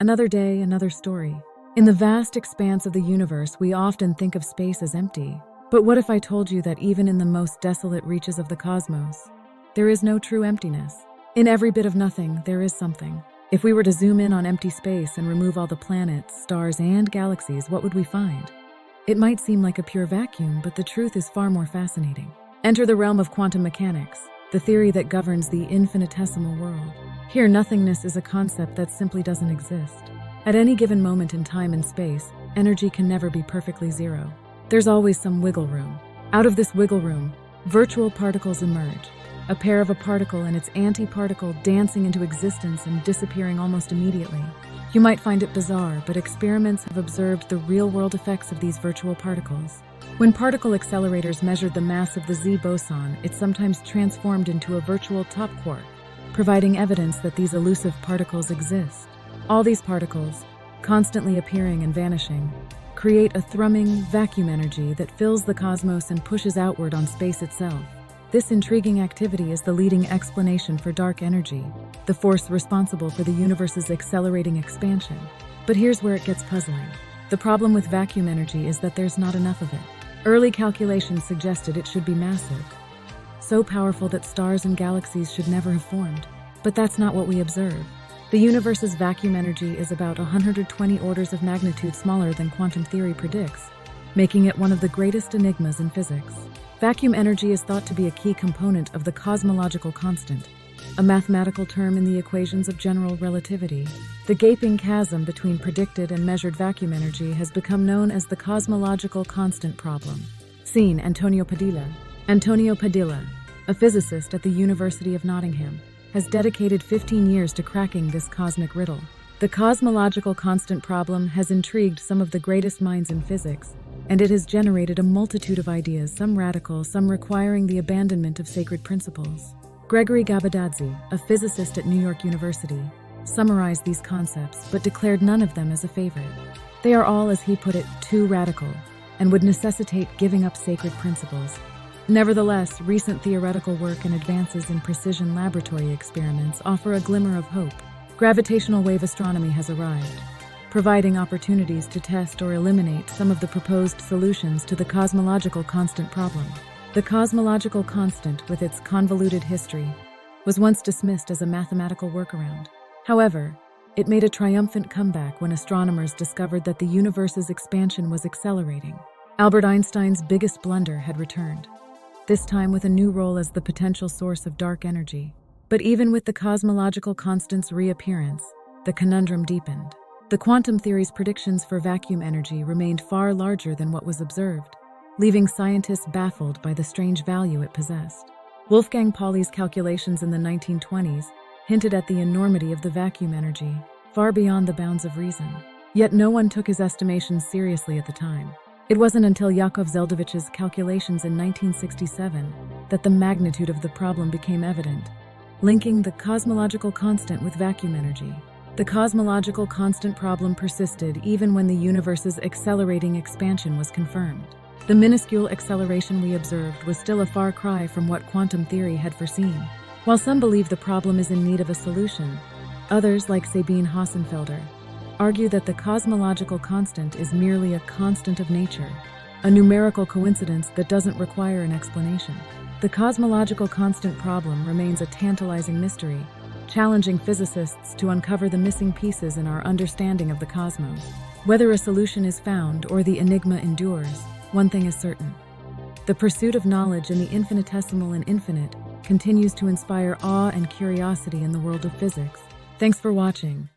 Another day, another story. In the vast expanse of the universe, we often think of space as empty. But what if I told you that even in the most desolate reaches of the cosmos, there is no true emptiness? In every bit of nothing, there is something. If we were to zoom in on empty space and remove all the planets, stars, and galaxies, what would we find? It might seem like a pure vacuum, but the truth is far more fascinating. Enter the realm of quantum mechanics, the theory that governs the infinitesimal world. Here, nothingness is a concept that simply doesn't exist. At any given moment in time and space, energy can never be perfectly zero. There's always some wiggle room. Out of this wiggle room, virtual particles emerge. A pair of a particle and its antiparticle dancing into existence and disappearing almost immediately. You might find it bizarre, but experiments have observed the real-world effects of these virtual particles. When particle accelerators measured the mass of the Z boson, it sometimes transformed into a virtual top quark, providing evidence that these elusive particles exist. All these particles, constantly appearing and vanishing, create a thrumming vacuum energy that fills the cosmos and pushes outward on space itself. This intriguing activity is the leading explanation for dark energy, the force responsible for the universe's accelerating expansion. But here's where it gets puzzling. The problem with vacuum energy is that there's not enough of it. Early calculations suggested it should be massive, so powerful that stars and galaxies should never have formed. But that's not what we observe. The universe's vacuum energy is about 120 orders of magnitude smaller than quantum theory predicts, making it one of the greatest enigmas in physics. Vacuum energy is thought to be a key component of the cosmological constant, a mathematical term in the equations of general relativity. The gaping chasm between predicted and measured vacuum energy has become known as the cosmological constant problem. Scene: Antonio Padilla. Antonio Padilla, a physicist at the University of Nottingham, has dedicated 15 years to cracking this cosmic riddle. The cosmological constant problem has intrigued some of the greatest minds in physics, and it has generated a multitude of ideas, some radical, some requiring the abandonment of sacred principles. Gregory Gabadadze, a physicist at New York University, summarized these concepts but declared none of them as a favorite. They are all, as he put it, too radical, and would necessitate giving up sacred principles. Nevertheless, recent theoretical work and advances in precision laboratory experiments offer a glimmer of hope. Gravitational-wave astronomy has arrived, providing opportunities to test or eliminate some of the proposed solutions to the cosmological constant problem. The cosmological constant, with its convoluted history, was once dismissed as a mathematical workaround. However, it made a triumphant comeback when astronomers discovered that the universe's expansion was accelerating. Albert Einstein's biggest blunder had returned, this time with a new role as the potential source of dark energy. But even with the cosmological constant's reappearance, the conundrum deepened. The quantum theory's predictions for vacuum energy remained far larger than what was observed, leaving scientists baffled by the strange value it possessed. Wolfgang Pauli's calculations in the 1920s hinted at the enormity of the vacuum energy, far beyond the bounds of reason. Yet no one took his estimations seriously at the time. It wasn't until Yakov Zeldovich's calculations in 1967 that the magnitude of the problem became evident, linking the cosmological constant with vacuum energy. The cosmological constant problem persisted even when the universe's accelerating expansion was confirmed. The minuscule acceleration we observed was still a far cry from what quantum theory had foreseen. While some believe the problem is in need of a solution, others, like Sabine Hossenfelder, argue that the cosmological constant is merely a constant of nature, a numerical coincidence that doesn't require an explanation. The cosmological constant problem remains a tantalizing mystery, challenging physicists to uncover the missing pieces in our understanding of the cosmos. Whether a solution is found or the enigma endures, one thing is certain: the pursuit of knowledge in the infinitesimal and infinite continues to inspire awe and curiosity in the world of physics. Thanks for watching.